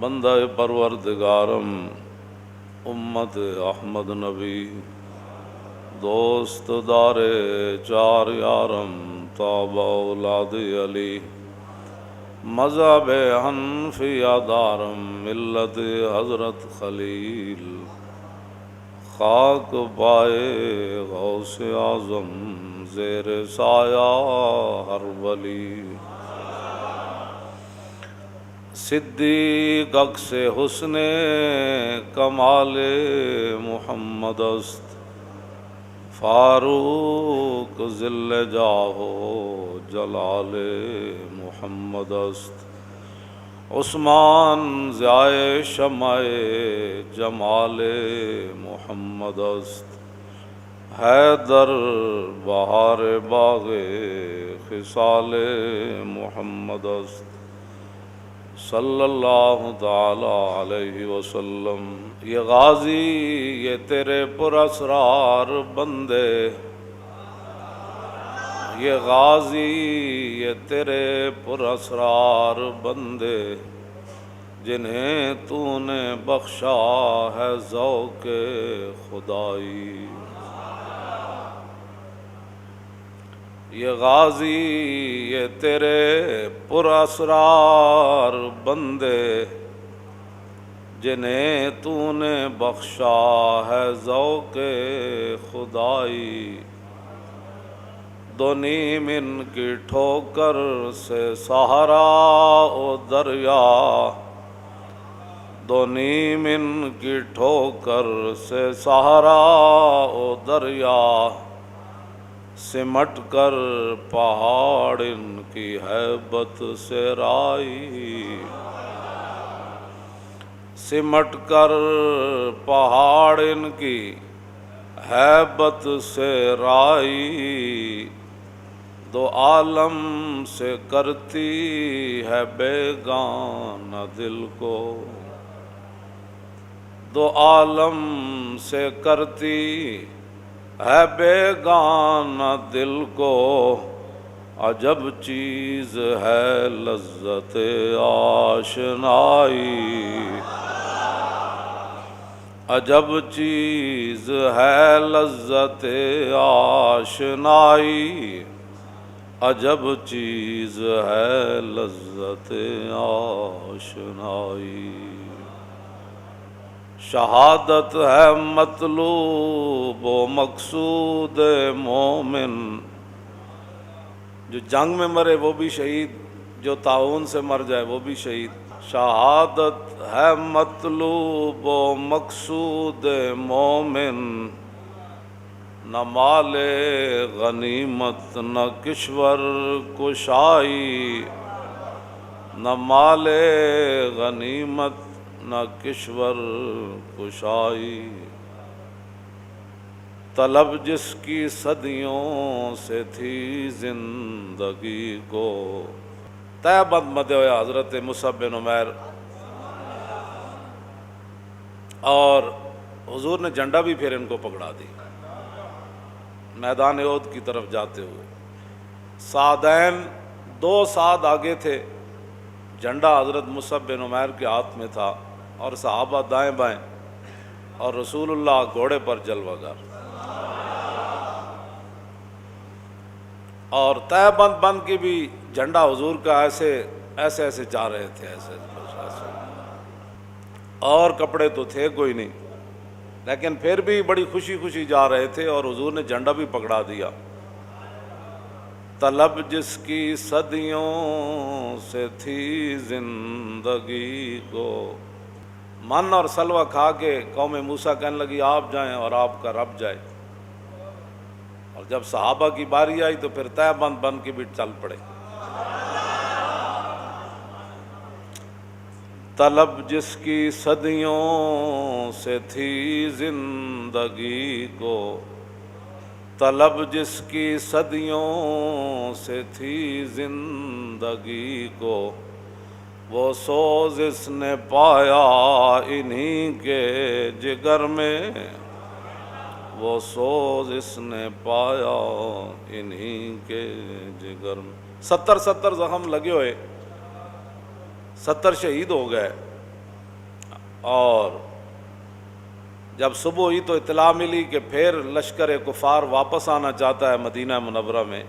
بندہ پروردگارم امت احمد نبی دوست دار چار یارم تابع اولاد علی مذہب حنفیہ دارم ملت حضرت خلیل خاک پائے غوث اعظم زیر سایہ ہر ولی صدیق عکس حسن کمال محمد است فاروق ذل جاہ و جلال محمد است عثمان ضیاء شمع جمال محمد است حیدر بہار باغ خصال محمد است صلی اللہ تعالی علیہ وسلم۔ یہ غازی یہ تیرے پر اسرار بندے، یہ غازی یہ تیرے پر اسرار بندے، جنہیں تو نے بخشا ہے ذوق خدائی۔ یہ غازی یہ تیرے پر اسرار بندے، جنہیں تو نے بخشا ہے ذوق خدائی۔ دو نیم ان کی ٹھوکر سے سہارا او دریا، دو نیم ان کی ٹھوکر سے سہارا او دریا، سمٹ کر پہاڑ ان کی ہیبت سے رائی، سمٹ کر پہاڑ ان کی ہیبت سے رائی، دو عالم سے کرتی ہے بیگانہ دل کو، دو عالم سے کرتی ہے بیگانہ دل کو، عجب چیز ہے لذت آشنائی، عجب چیز ہے لذت آشنائی، عجب چیز ہے لذت آشنائی۔ شہادت ہے مطلوب و مقصود مومن، جو جنگ میں مرے وہ بھی شہید، جو طاعون سے مر جائے وہ بھی شہید۔ شہادت ہے مطلوب و مقصود مومن، نہ مال غنیمت نہ کشور کشائی، نہ مال غنیمت نہ کشور کشائی، طلب جس کی صدیوں سے تھی زندگی کو۔ تیبند مدعو حضرت مصعب بن عمیر، اور حضور نے جھنڈا بھی پھر ان کو پکڑا دی میدان احد کی طرف جاتے ہوئے۔ سعدین دو سعد آگے تھے، جھنڈا حضرت مصعب بن عمیر کے ہاتھ میں تھا، اور صحابہ دائیں بائیں، اور رسول اللہ گھوڑے پر جلوہ گر، اور تہ بند بند کی بھی جھنڈا حضور کا ایسے ایسے ایسے جا رہے تھے، ایسے ایسے، اور کپڑے تو تھے کوئی نہیں، لیکن پھر بھی بڑی خوشی خوشی جا رہے تھے، اور حضور نے جھنڈا بھی پکڑا دیا۔ طلب جس کی صدیوں سے تھی زندگی کو، من اور سلوہ کھا کے قوم موسیٰ کہنے لگی آپ جائیں اور آپ کا رب جائے، اور جب صحابہ کی باری آئی تو پھر تہ بند بن کے بھی چل پڑے۔ طلب جس کی صدیوں سے تھی زندگی کو، طلب جس کی صدیوں سے تھی زندگی کو، وہ سوز اس نے پایا انہی کے جگر میں، وہ سوز اس نے پایا انہی کے جگر میں۔ 70 زخم لگے ہوئے، 70 شہید ہو گئے، اور جب صبح ہوئی تو اطلاع ملی کہ پھر لشکر کفار واپس آنا چاہتا ہے مدینہ منورہ میں۔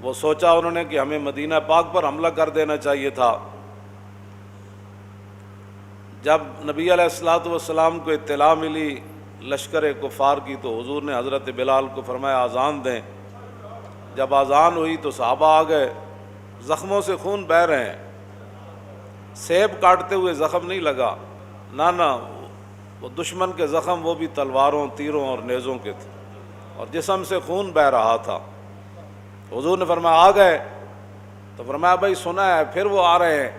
وہ سوچا انہوں نے کہ ہمیں مدینہ پاک پر حملہ کر دینا چاہیے تھا۔ جب نبی علیہ الصلوۃ والسلام کو اطلاع ملی لشکر کفار کی تو حضور نے حضرت بلال کو فرمایا اذان دیں۔ جب اذان ہوئی تو صحابہ آ گئے، زخموں سے خون بہہ رہے ہیں، سیب کاٹتے ہوئے زخم نہیں لگا، نہ وہ دشمن کے زخم وہ بھی تلواروں، تیروں اور نیزوں کے تھے، اور جسم سے خون بہہ رہا تھا۔ حضور نے فرمایا آ گئے؟ تو فرمایا بھائی سنا ہے پھر وہ آ رہے ہیں۔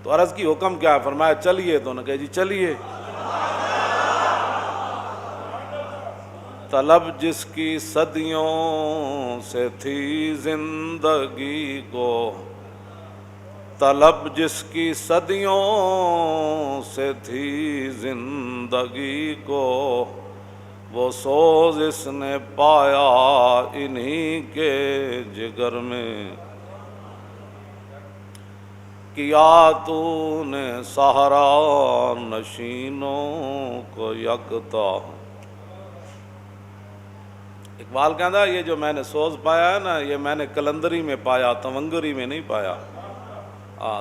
تو عرض کی حکم کیا ہے؟ فرمایا چلیے۔ تو انہوں نے کہا جی چلیے۔ طلب جس کی صدیوں سے تھی زندگی کو، طلب جس کی صدیوں سے تھی زندگی کو، وہ سوز اس نے پایا انہی کے جگر میں۔ کیا تو نے صحرا نشینوں کو یکتا۔ اقبال کہتا یہ جو میں نے سوز پایا ہے نا، یہ میں نے کلندری میں پایا، تونگری میں نہیں پایا۔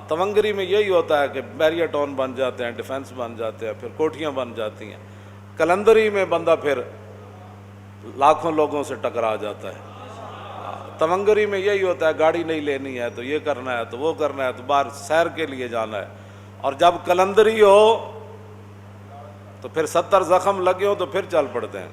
تونگری میں یہی ہوتا ہے کہ بیریا ٹاؤن بن جاتے ہیں، ڈیفنس بن جاتے ہیں، پھر کوٹھیاں بن جاتی ہیں۔ کلندری میں بندہ پھر لاکھوں لوگوں سے ٹکرا جاتا ہے۔ تونگری میں یہی ہوتا ہے، گاڑی نہیں لینی ہے تو یہ کرنا ہے تو وہ کرنا ہے تو باہر سیر کے لیے جانا ہے، اور جب کلندری ہو تو پھر 70 زخم لگے ہو تو پھر چل پڑتے ہیں۔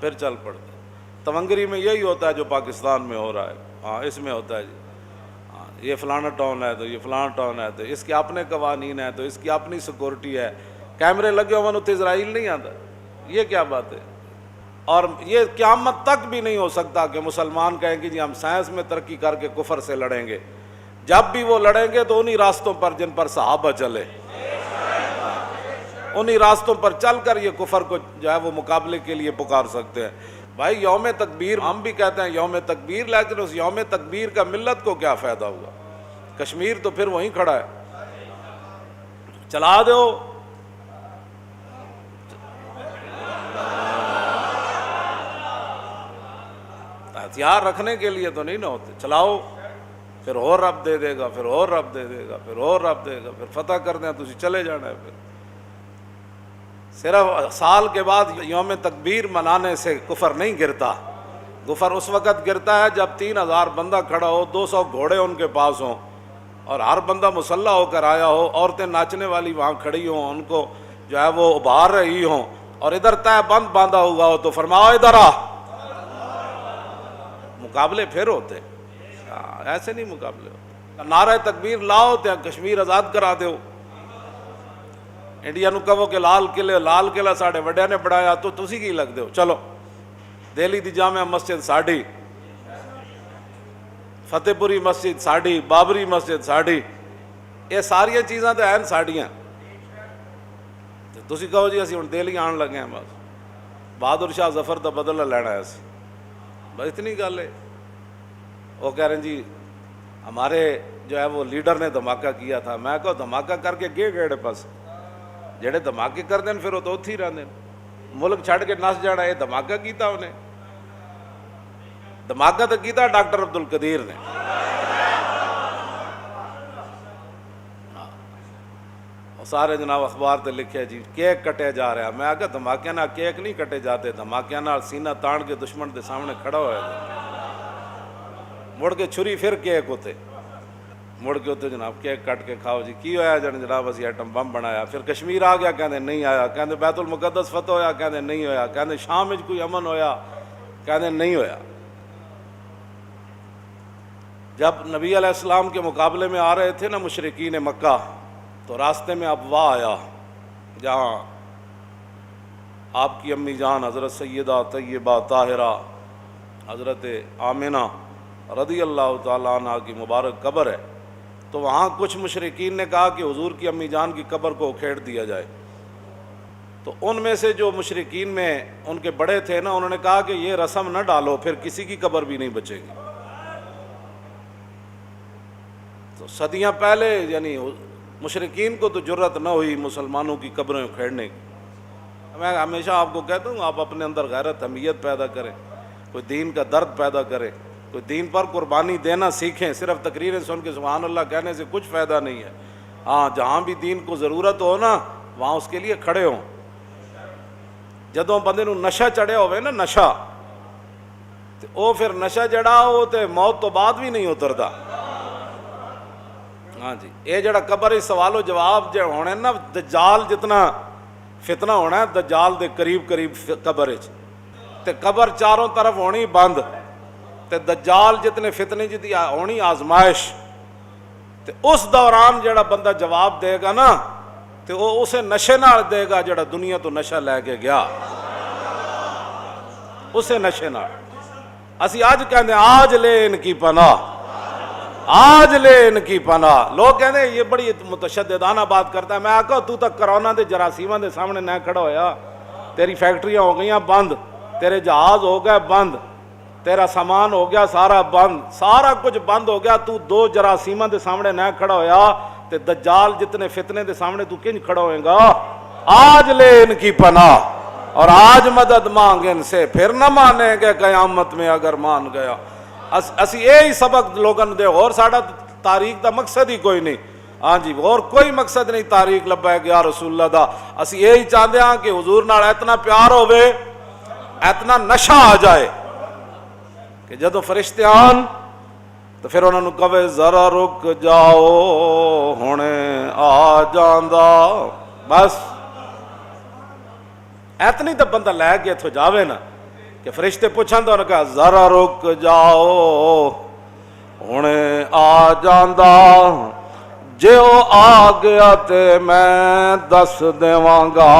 پھر چل پڑتے ہیں۔ تونگری میں یہی ہوتا ہے جو پاکستان میں ہو رہا ہے۔ اس میں ہوتا ہے جی یہ فلانا ٹاؤن ہے تو یہ فلانا ٹاؤن ہے تو اس کے اپنے قوانین ہیں تو اس کی اپنی سیکورٹی ہے، کیمرے لگے ہوئے تو اسرائیل نہیں آتا۔ یہ کیا بات ہے؟ اور یہ قیامت تک بھی نہیں ہو سکتا کہ مسلمان کہیں کہ جی ہم سائنس میں ترقی کر کے کفر سے لڑیں گے۔ جب بھی وہ لڑیں گے تو انہی راستوں پر جن پر صحابہ چلے، انہی راستوں پر چل کر یہ کفر کو جو ہے وہ مقابلے کے لیے پکار سکتے ہیں۔ بھائی یوم تکبیر ہم بھی کہتے ہیں یوم تکبیر، لیکن اس یوم تکبیر کا ملت کو کیا فائدہ ہوا؟ کشمیر تو پھر وہیں کھڑا ہے، چلا دو۔ ہتھیار رکھنے کے لیے تو نہیں نہ ہوتے، چلاؤ، پھر اور رب دے دے گا، پھر اور رب دے دے گا، پھر اور رب دے گا، پھر فتح کر دیں تو چلے جانا ہے۔ پھر صرف سال کے بعد یوم تکبیر منانے سے کفر نہیں گرتا۔ کفر اس وقت گرتا ہے جب 3000 بندہ کھڑا ہو، 200 گھوڑے ان کے پاس ہوں، اور ہر بندہ مسلح ہو کر آیا ہو، عورتیں ناچنے والی وہاں کھڑی ہوں، ان کو جو ہے وہ ابھار رہی ہوں، اور ادھر تہ بند باندھا ہوا ہو تو فرماؤ ادھر آ۔ مقابلے پھر ہوتے، ایسے نہیں مقابلے ہوتے۔ نعرہ تکبیر لاؤ تے کشمیر آزاد کرا دیو۔ انڈیا نو کہو کہ لال قلعہ ساڑے وڈیا نے بڑھایا تو تسی کی لگ دیو، چلو دہلی دی جامع مسجد ساڑی، فتح پوری مسجد ساڑی، بابری مسجد ساڑی، یہ ساری چیزاں تو ہیں ساڑیاں۔ تسی کہو جی اسی ہن دہلی آن لگے ہیں، بس بہادر شاہ ظفر دا بدلہ لینا ہے اسی، بس اتنی گل ہے۔ وہ کہہ رہے ہیں جی ہمارے جو ہے وہ لیڈر نے دھماکہ کیا تھا۔ میں کہو دھماکہ کر کے گئے گیڑے پاس، جڑے دھماکے کر دیں پھر وہ تو اتھی رہتے ہیں، ملک چھڑ کے نس جانا۔ یہ دھماکہ کیتا انہیں، دھماکہ تو کیتا ڈاکٹر عبد القدیر نے۔ سارے جناب اخبار تے لکھے جی کیک کٹے جا رہا۔ میں آگے دھماکے نہ کیک نہیں کٹے جاتے، دھماکے نہ سینہ تان کے دشمن کے سامنے کھڑا ہوا ہے، مڑ کے چھری پھر کیک ہوتے، مڑ کے ہوتے جناب کیک کٹ کے کھاؤ جی کی ہویا جناب اسی ایٹم بم بنایا۔ پھر کشمیر آ گیا، کہندے نہیں آیا، کہندے بیت المقدس فتح ہویا، کہندے نہیں ہویا، کہندے شام میں کوئی امن ہویا، کہندے نہیں ہویا۔ جب نبی علیہ السلام کے مقابلے میں آ رہے تھے نا مشرکین مکہ، تو راستے میں ابوا آیا جہاں آپ کی امی جان حضرت سیدہ طیبہ طاہرہ حضرت آمنہ رضی اللہ تعالیٰ عنہ کی مبارک قبر ہے۔ تو وہاں کچھ مشرکین نے کہا کہ حضور کی امی جان کی قبر کو اکھیڑ دیا جائے۔ تو ان میں سے جو مشرکین میں ان کے بڑے تھے نا، انہوں نے کہا کہ یہ رسم نہ ڈالو، پھر کسی کی قبر بھی نہیں بچے گی۔ تو صدیاں پہلے یعنی مشرکین کو تو جرت نہ ہوئی مسلمانوں کی قبریں اکھیڑنے کی۔ میں ہمیشہ آپ کو کہتا ہوں آپ اپنے اندر غیرت حمیت پیدا کریں، کوئی دین کا درد پیدا کرے، کوئی دین پر قربانی دینا سیکھیں۔ صرف تقریریں سن کے سبحان اللہ کہنے سے کچھ فائدہ نہیں ہے۔ ہاں جہاں بھی دین کو ضرورت ہو نا وہاں اس کے لیے کھڑے ہوں۔ جدوں بندے نو نشہ چڑھیا ہوئے نا نشہ، تے او پھر نشہ جڑا ہو تے موت تو بعد بھی نہیں اتردا۔ ہاں جی، اے جڑا قبر سوال و جواب جو ہونے نا، دجال جتنا فتنہ ہونا ہے دجال دے قریب قریب قبر وچ، تے قبر چاروں طرف ہونی بند، تے دجال جتنے فتنے جتنی ہونی آزمائش، تے اس دوران جڑا بندہ جواب دے گا نا تے وہ اسے نشے نال دے گا جڑا دنیا تو نشہ لے کے گیا، اسے نشے نال۔ اسی آج کہتے ہیں آج لے ان کی پناہ، آج لے ان کی پناہ۔ لوگ کہتے ہیں یہ بڑی متشددانہ بات کرتا ہے۔ میں آکھا تو تک کرونا دے جراثیماں دے سامنے نہ کھڑا ہویا، تیری فیکٹریاں ہو گئیاں بند، تیرے جہاز ہو گئے بند، تیرا سامان ہو گیا سارا بند، سارا کچھ بند ہو گیا، تو دو جراثیماں دے سامنے نہ کھڑا ہویا تے دجال جتنے فتنے دے سامنے تو کنج کھڑا ہوئے گا؟ آج لے ان کی پناہ اور آج مدد مانگ ان سے، پھر نہ مانیں گے قیامت میں اگر مان گیا۔ اسی یہی سبق لوگوں دے، اور ساڑا تاریخ دا مقصد ہی کوئی نہیں۔ ہاں جی، اور کوئی مقصد نہیں تاریخ لبیک یا رسول اللہ دا۔ اسی یہی چاہتے ہیں کہ حضور نال اتنا پیار ہوئے، اتنا نشہ آ جائے کہ جدو فرشتے آن تو پھر انہوں نے کہے ذرا رک جاؤ ہونے آ جاندا، بس اتنی تو بندہ لے کے اتھو جاوے نا کہ فرشتے پوچھن تو انہوں نے کہا ذرا رک جاؤ ہونے آ جاندا، جے او آ گیا تے میں دس دیواں گا،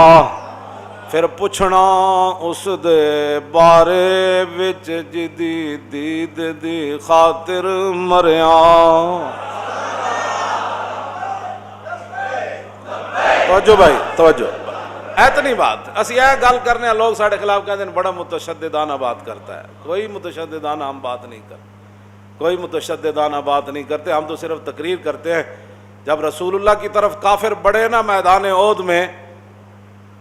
پھر پوچھنا اس دے بارے وچ جدی دید دی خاطر مریاں۔ توجہ بھائی توجہ، اتنی بات اسی یہ گل کرنے ہیں۔ لوگ ساڑھے خلاف کہتے ہیں بڑا متشددانہ بات کرتا ہے۔ کوئی متشددانہ ہم بات نہیں کرتے، کوئی متشددانہ بات نہیں کرتے، ہم تو صرف تقریر کرتے ہیں۔ جب رسول اللہ کی طرف کافر بڑھے نا میدان احد میں،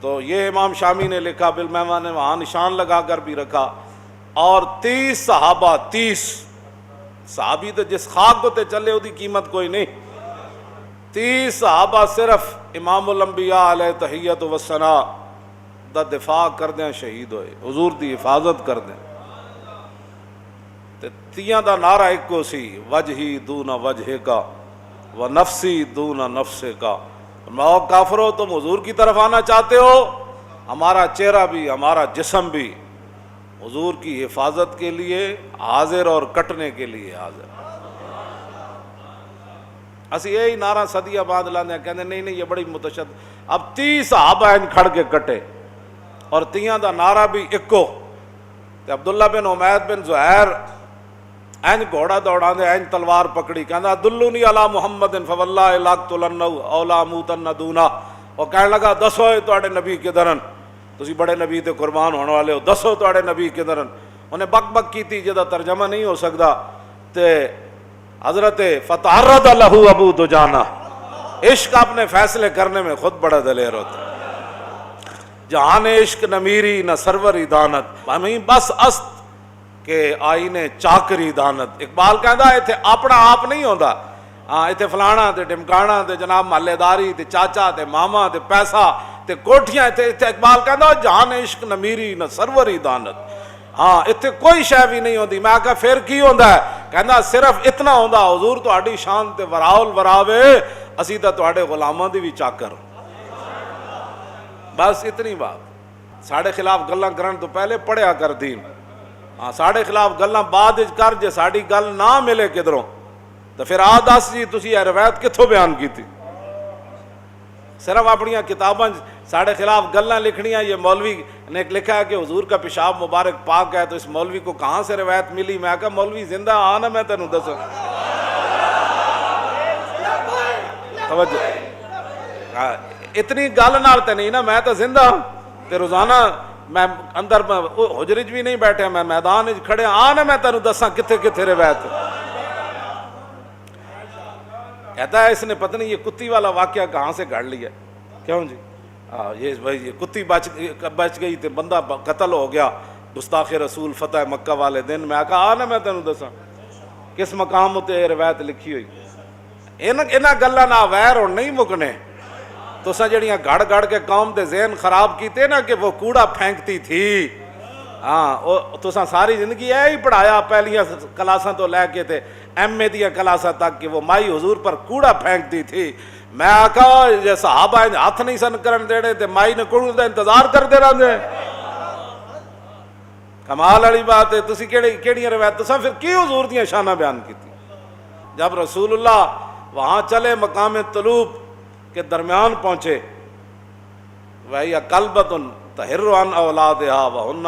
تو یہ امام شامی نے لکھا، بالمیمہ نے وہاں نشان لگا کر بھی رکھا، اور 30 صحابہ، 30 صحابی تو جس خاک کو تے چلے وہ دی قیمت کوئی نہیں، 30 صحابہ صرف امام الانبیاء علیہ تحیت و ثنا دا دفاع کر دیں، شہید ہوئے، حضور دی حفاظت کر دیں۔ تے تیاں دا نعرہ ایک کو سی، وجہی دون وجہ کا و نفسی دون نفس کا۔ ماؤ کافرو تم حضور کی طرف آنا چاہتے ہو، ہمارا چہرہ بھی ہمارا جسم بھی حضور کی حفاظت کے لیے حاضر اور کٹنے کے لیے حاضر۔ اسی یہی نعرہ صدیہ بعد لانے کہتے نہیں نہیں یہ بڑی متشدد۔ اب 30 صحابہ ہیں کھڑ کے کٹے اور تیاں دا نعرہ بھی اکو، تے عبداللہ بن عمید بن زہیر این گھوڑا دوڑا دے، این تلوار پکڑی، کہنا دلونی علی محمد فواللہ لاقتلنہ او لا موتن دونا۔ اور کہنے لگا دسو تواڈے نبی کدھرن، تسی بڑے نبی تے قربان ہونے والے ہو، دسو تواڈے نبی کدھرن۔ انہیں بک بک کی تھی جدا ترجمہ نہیں ہو سکتا، تے حضرت فتعرض لہ ابو دجانہ، عشق اپنے فیصلے کرنے میں خود بڑا دلیر ہوتا ہے۔ جہان عشق نہ میری نہ سروری دانت، ہمیں بس است کہ آئینے چاکری دانت۔ اقبال کہندا ایتھے اپنا آپ نہیں ہوندا، ہاں ایتھے فلانا تے ڈمکانا تے جناب محلے داری تے چاچا تے ماما تے پیسہ تے کوٹھیاں، ایتھے اقبال کہندا جہان عشق نہ میری نہ سروری دانت، ہاں ایتھے کوئی شے بھی نہیں ہوندی۔ میں آکھا پھر کی ہوندا ہے؟ کہندا صرف اتنا ہوندا حضور تہاڈی شان تے وراول وراوے، اسی تے تہاڈے غلاماں دی بھی چاکر، بس اتنی بات۔ ساڑھے خلاف گلاں کرن تو پہلے پڑھیا کر دین، ہاں ساڑھے خلاف گلاں بعد کر، جے ساڑی گل نہ ملے کدھروں تو پھر آ دس جی تسی یہ روایت کتھوں بیان کی تھی؟ صرف اپنی کتاباں ساڑھے خلاف گلاں لکھنیاں۔ یہ مولوی نے لکھا ہے کہ حضور کا پیشاب مبارک پاک ہے، تو اس مولوی کو کہاں سے روایت ملی؟ میں کہا مولوی زندہ آنا میں تینوں دسوں۔ توجہ، اتنی گل نال تے نہیں نا، میں تو زندہ تے روزانہ میں اندر حجرے بھی نہیں بیٹھے، میں میدان کھڑے آنا میں تینوں دساں کتھے کتھے روایت۔ کہتا ہے اس نے پتہ نہیں یہ کتی والا واقعہ کہاں سے گھڑ لیا. کیوں جی؟ یہ بھائی یہ کتی بچ گئی تو بندہ قتل ہو گیا. گستاخ رسول فتح مکہ والے دن میں کہا آ نا میں تینوں دساں کس مقام تے یہ روایت لکھی ہوئی. انہاں گلاں نہ ویر ہن نہیں مکنے. تساں جڑیاں گھڑ گھڑ کے قوم دے ذہن خراب کیتے نا کہ وہ کوڑا پھینکتی تھی. ہاں تساں ساری زندگی یہ ہی پڑھایا پہلیاں کلاساں تو لے کے تے ایم اے دیا کلاساں تک کہ وہ مائی حضور پر کوڑا پھینکتی تھی. میں آکھا جے صحابہ ہاتھ نہیں سن کرن دیڑے تے مائی نے کوڑ دا انتظار کرتے رہندے. کمال والی بات ہے. تسی کیڑی روایت تساں پھر کی حضور دیاں شاناں بیان کیتی. جب رسول اللہ وہاں چلے مقام طلوب کے درمیان پہنچے وَهِيَ كَلْبَةٌ تَحِرُّ عَنْ أَوْلَادِهَا وَهُنَّ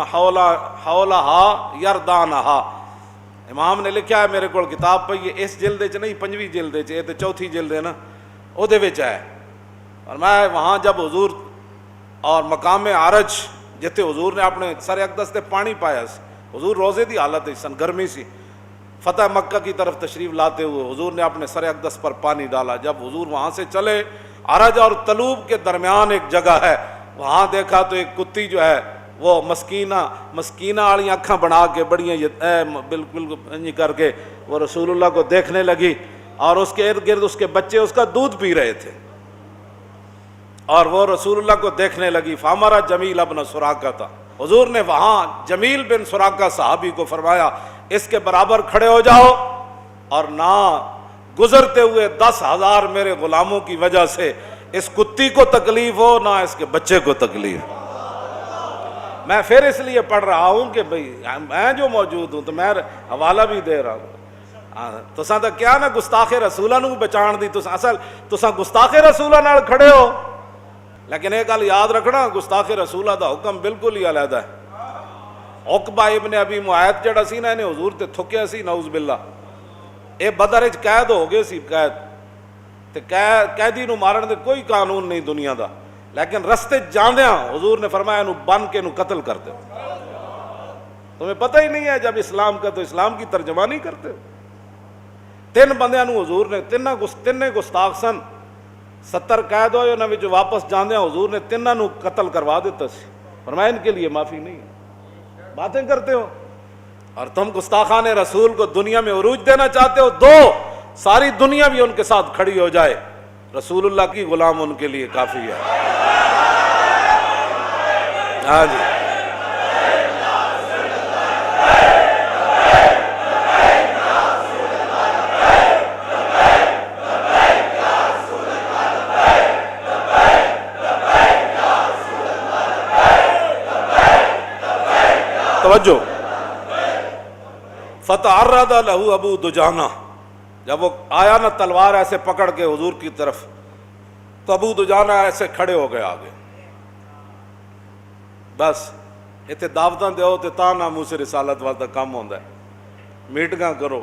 حَوْلَهَا يَرْدَانَهَا. امام نے لکھا ہے میرے کو کتاب پہ یہ اس جلد چ نہیں 5ویں جلد چ یہ تو 4تھی جلد ہے نا وہ دے وچ ہے. اور میں وہاں جب حضور اور مقام عرج جتے حضور نے اپنے سر اقدس تے پانی پایا سی. حضور روزے دی حالت سن گرمی سی. فتح مکہ کی طرف تشریف لاتے ہوئے حضور نے اپنے سر اقدس پر پانی ڈالا. جب حضور وہاں سے چلے عرج اور طلوب کے درمیان ایک جگہ ہے وہاں دیکھا تو ایک کتی جو ہے وہ مسکینہ والی آنکھاں بنا کے بڑیاں بالکل کر کے وہ رسول اللہ کو دیکھنے لگی اور اس کے ارد گرد اس کے بچے اس کا دودھ پی رہے تھے اور وہ رسول اللہ کو دیکھنے لگی. فامرا جمیل ابن سراقہ تھا. حضور نے وہاں جمیل بن سراقہ صحابی کو فرمایا اس کے برابر کھڑے ہو جاؤ اور نہ گزرتے ہوئے 10,000 میرے غلاموں کی وجہ سے اس کتی کو تکلیف ہو نہ اس کے بچے کو تکلیف. میں پھر اس لیے پڑھ رہا ہوں کہ بھئی میں جو موجود ہوں تو میں حوالہ بھی دے رہا ہوں. تساں تو کیا نا گستاخ رسولہ نو بچان دی تساں گستاخ رسولہ نال کھڑے ہو. لیکن ایک گل یاد رکھنا گستاخ رسولہ دا حکم بالکل ہی علیحدہ ہے. عقبہ ابن ابی معیط جڑا سی نا انہیں حضور تے تھکیا سی نعوذ باللہ. اے بدر وچ قید ہو گئے سی قید تے قیدی نو مارن دے کوئی قانون نہیں دنیا دا. لیکن رستے جاندیاں حضور نے فرمایا انہوں بن کے انہوں قتل کر دو. تمہیں پتہ ہی نہیں ہے جب اسلام کا تو اسلام کی ترجمانی کرتے ہو. 3 بندیاں نو حضور نے تینے گستاخ سن 70 قید ہوئے انہوں نے واپس جاندیاں حضور نے 3 نو قتل کروا دیتا سی. فرمایا ان کے لیے معافی نہیں ہے. باتیں کرتے ہو اور تم گستاخان رسول کو دنیا میں عروج دینا چاہتے ہو. 2 ساری دنیا بھی ان کے ساتھ کھڑی ہو جائے رسول اللہ کی غلام ان کے لیے کافی ہے. ہاں جی توجہ. فتعرض له ابو دجانہ. جب وہ آیا نا تلوار ایسے پکڑ کے حضور کی طرف تو ابو دجانہ ایسے کھڑے ہو گئے آگے. بس اتنے دعوتاں دیو تے تا ناموس رسالت واسطہ کام ہوندا ہے. میٹنگاں کرو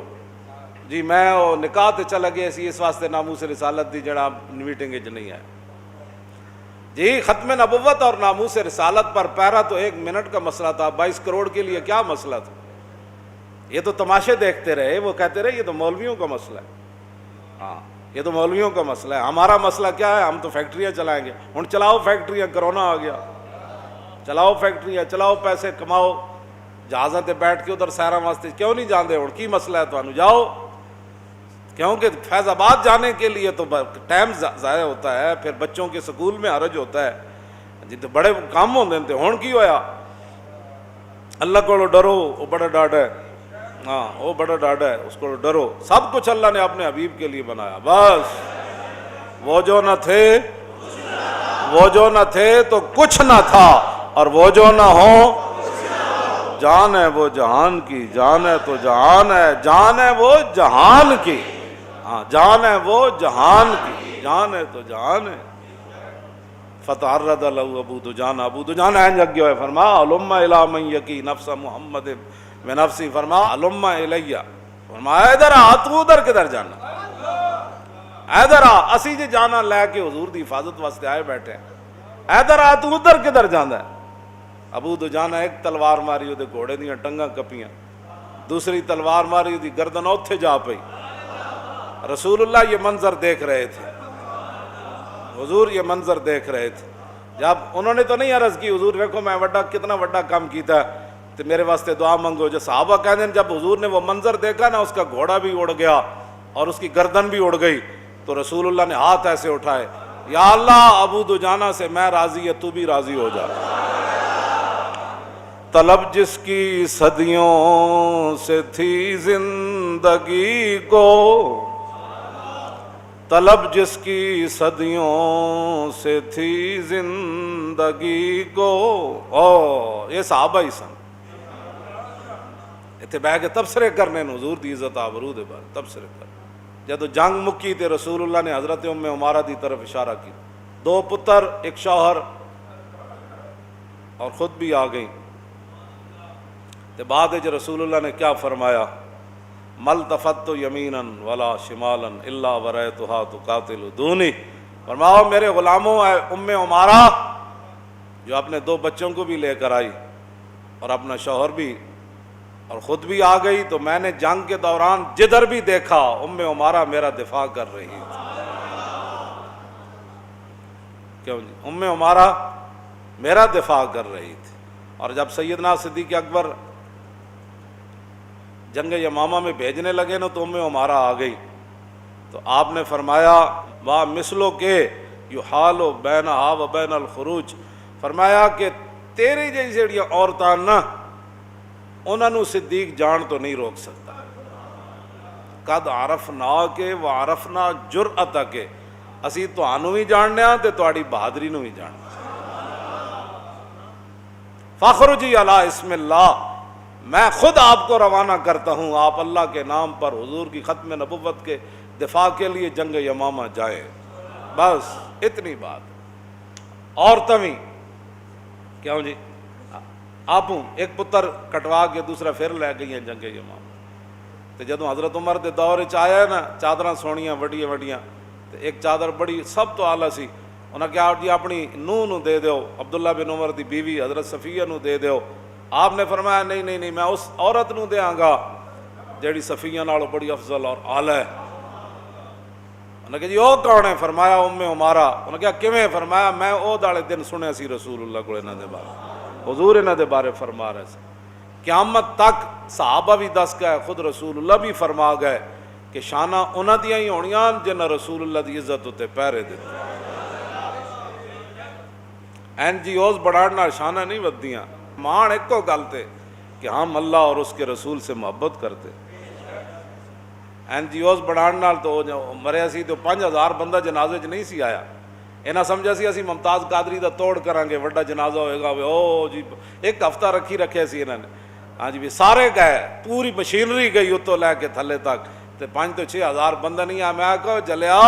جی میں وہ نکاح تے چلا گیا سی اس واسطے ناموس رسالت دی جڑا میٹنگ وچ نہیں ہے جی. ختم نبوت اور ناموس رسالت پر پیرا تو 1 منٹ کا مسئلہ تھا. 22 کروڑ کے لیے کیا مسئلہ تھا. یہ تو تماشے دیکھتے رہے. وہ کہتے رہے یہ تو مولویوں کا مسئلہ ہے. ہاں یہ تو مولویوں کا مسئلہ ہے. ہمارا مسئلہ کیا ہے. ہم تو فیکٹریاں چلائیں گے. ہن چلاؤ فیکٹریاں. کرونا آ گیا. چلاؤ فیکٹریاں چلاؤ پیسے کماؤ. جہازاں تے بیٹھ کے ادھر سیراں واسطے کیوں نہیں جاندے. ہن کی مسئلہ ہے تانوں جاؤ. کیونکہ فیض آباد جانے کے لیے تو ٹائم ضائع ہوتا ہے. پھر بچوں کے سکول میں حرج ہوتا ہے جی. تو بڑے کام ہوندے نے. ہن کی ہویا اللہ کو ڈرو وہ بڑا ڈاڈ ہے. ہاں وہ بڑا ڈاڈا ہے اس کو ڈرو. سب کچھ اللہ نے اپنے حبیب کے لیے بنایا. بس وہ جو نہ تھے تو کچھ نہ تھا اور وہ جو نہ ہو جان ہے وہ جہان کی. جان ہے تو جہان ہے. جان ہے وہ جہان کی. ہاں جان ہے وہ جہان کی. جان ہے تو جہان ہے. فتعرض له ابو دجانہ. ابو دجانہ ہیں جگ گئے. فرما علم الی من یقی نفس محمد میں نفسی. فرما علم الیہ. فرمایا ادھر آ. تو ادھر کدھر جانا. ادھر آ. اسی جی جانا لے کے حضور دی حفاظت واسطے آئے بیٹھے ہیں. ادھر آ. تو ادھر کدھر جانا ہے. ابو دجانہ ایک تلوار ماری وہ گھوڑے دیاں ٹنگاں کپیاں. دوسری تلوار ماری دی گردن اوتھے جا پئی. رسول اللہ یہ منظر دیکھ رہے تھے، حضور یہ منظر دیکھ رہے تھے. جب انہوں نے تو نہیں عرض کی حضور دیکھو میں کتنا بڑا کام کیتا ہے تو میرے واسطے دعا منگو. جو صحابہ کہتے ہیں جب حضور نے وہ منظر دیکھا نا، اس کا گھوڑا بھی اڑ گیا اور اس کی گردن بھی اڑ گئی، تو رسول اللہ نے ہاتھ ایسے اٹھائے، یا اللہ ابو دجانہ سے میں راضی ہے، تو بھی راضی ہو جا. طلب جس کی صدیوں سے تھی زندگی کو، طلب جس کی صدیوں سے تھی زندگی کو. او یہ صحابہ ہی سن اتنے بہ کے تبصرے کرنے حضور دی عزت آبرو دے بارے تبصرے کر. جدو جنگ مکی تے رسول اللہ نے حضرت ام عمارہ دی طرف اشارہ کی، 2 پتر 1 شوہر اور خود بھی آ گئیں. تے بعد رسول اللہ نے کیا فرمایا، ملتفت یمینا ولا شمالا الا ورأیتها تقاتل دونی. فرماؤ میرے غلاموں، اے ام عمارہ جو اپنے 2 بچوں کو بھی لے کر آئی اور اپنا شوہر بھی اور خود بھی آ گئی، تو میں نے جنگ کے دوران جدھر بھی دیکھا ام عمارہ میرا دفاع کر رہی تھی. کیوں جی؟ ام عمارہ میرا دفاع کر رہی تھی. اور جب سیدنا صدیق اکبر جنگ یمامہ میں بھیجنے لگے نا، تو ام عمارہ آ گئی. تو آپ نے فرمایا وا مثلو کے یحال بینہا و بین الخروج، فرمایا کہ تیری جیسی جڑیاں عورتاں نا، انہاں نو صدیق جان تو نہیں روک سکتا. قد عرفنا کے وعرفنا جرأت کے، اسی تانوں بھی جاننے ہاں تے تہاڈی بہادری نو بھی جاننے. فخرجی علی اسم اللہ، میں خود آپ کو روانہ کرتا ہوں، آپ اللہ کے نام پر حضور کی ختم نبوت کے دفاع کے لیے جنگ یمامہ جائیں. بس اتنی بات. اور تمہیں کیوں جی آپ ایک پتر کٹوا کے دوسرا پھر لے گئی ہیں جنگ یمامہ. تو جدوں حضرت عمر دے دور چ آیا ہے نا، چادراں سونیاں وڈیاں وڈیاں، تو ایک چادر بڑی سب تو آلہ سی، انہاں کہا جی اپنی نوح نو دے دیو، عبداللہ بن عمر دی بیوی حضرت صفیہ نو دے دیو. آپ نے فرمایا نہیں نہیں نہیں، میں اس عورت نو دیاں گا جیڑی صفیہ نالوں بڑی افضل اور اعلی ہے. انہوں نے کہا جی او کون ہے؟ فرمایا ام عمارہ. انہوں نے کہا کیویں؟ فرمایا میں او دالے دن سنیا سی رسول اللہ کو انہاں دے بارے، حضور انہاں دے بارے فرما رہے سے. قیامت تک صحابہ بھی دس گئے، خود رسول اللہ بھی فرما گئے کہ شانہ انہاں دیاں ہی ہونیاں جنہاں رسول اللہ دی عزت تے پیرے دیتے. NGOs بڑھان نال شانہ نہیں ودیاں، مان ایک کو گل تے کہ ہم اللہ اور اس کے رسول سے محبت کرتے. NGOs بڑھان نال تو مریا سی تو 5000 بندہ جنازے چ نہیں سی آیا. انہاں سمجھا سی اسی ممتاز قادری دا توڑ کریں گے، وڈا جنازہ ہوئے گا. او جی 1 ہفتہ رکھے سی انہوں نے. ہاں جی بھی سارے گئے، پوری مشینری گئی اتوں لے کے تھلے تک، تے 5 تو 6000 بندہ نہیں آیا. میں کہو جلیا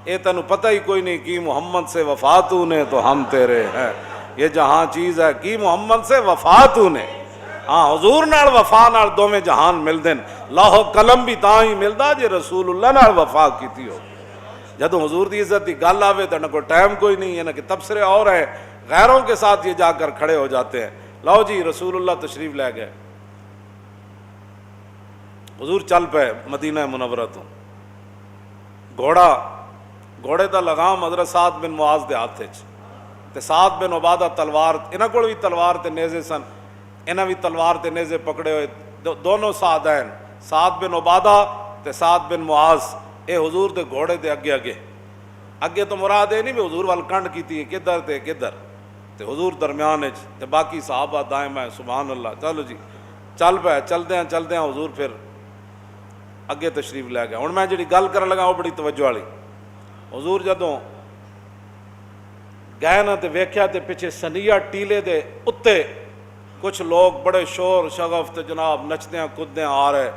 اے تینوں پتہ ہی کوئی نہیں کی محمد سے وفا تو نے تو ہم تیرے ہیں. یہ جہاں چیز ہے کی محمد سے وفا تو نے. ہاں حضور نال وفا نال دوویں جہان مل دین. لاہو قلم بھی تاں ہی ملدا جے رسول اللہ نال وفا کیتی ہو. جدوں حضور دی عزت دی گل آوے تو نہ کوئی ٹائم کوئی نہیں ہے، نہ کہ تبصرے اور ہیں، غیروں کے ساتھ یہ جا کر کھڑے ہو جاتے ہیں. لاؤ جی رسول اللہ تشریف لے گئے. حضور چل پے مدینہ منورہ تو. گھوڑے دا لگام حضرت سعد بن معاذ دے ہاتھ وچ، تے سعد بن عبادہ تلوار، انہاں کول بھی تلوار تے نیزے سن، انہاں بھی تلوار تے نیزے پکڑے ہوئے. دونوں سعدین، سعد بن عبادہ تے سعد بن معاذ، اے حضور دے گھوڑے دے اگے تو مراد اے نہیں بھی حضور وال کنڈ کیتی ہے کدھر تے کدھر، تے حضور درمیان وچ تے باقی صحابہ دائیں بائیں. سبحان اللہ. چلو جی چل پے، چلدے ہیں حضور پھر اگے تشریف لے گیا. ہن میں جڑی گل کرن لگا وہ بڑی توجہ والی. حضور جدوں گئے نا تے ویکھیا تے پیچھے سنیا ٹیلے دے اتے کچھ لوگ بڑے شور شغف تے جناب نچدیاں کوددیاں آ رہے.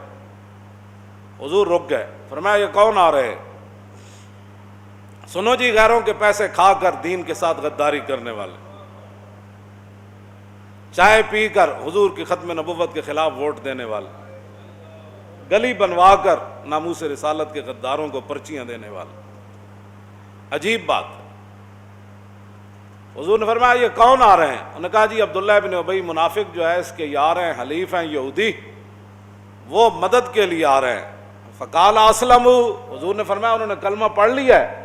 حضور رک گئے. فرمایا یہ کون آ رہے؟ سنو جی غیروں کے پیسے کھا کر دین کے ساتھ غداری کرنے والے، چائے پی کر حضور کی ختم نبوت کے خلاف ووٹ دینے والے، گلی بنوا کر ناموس رسالت کے غداروں کو پرچیاں دینے والے. عجیب بات. حضور نے فرمایا یہ کون آ رہے ہیں؟ انہوں نے کہا جی عبداللہ بن ابی منافق جو ہے اس کے یار ہیں، حلیف ہیں، یہودی، وہ مدد کے لیے آ رہے ہیں. فقال اسلموا، حضور نے فرمایا انہوں نے کلمہ پڑھ لیا ہے؟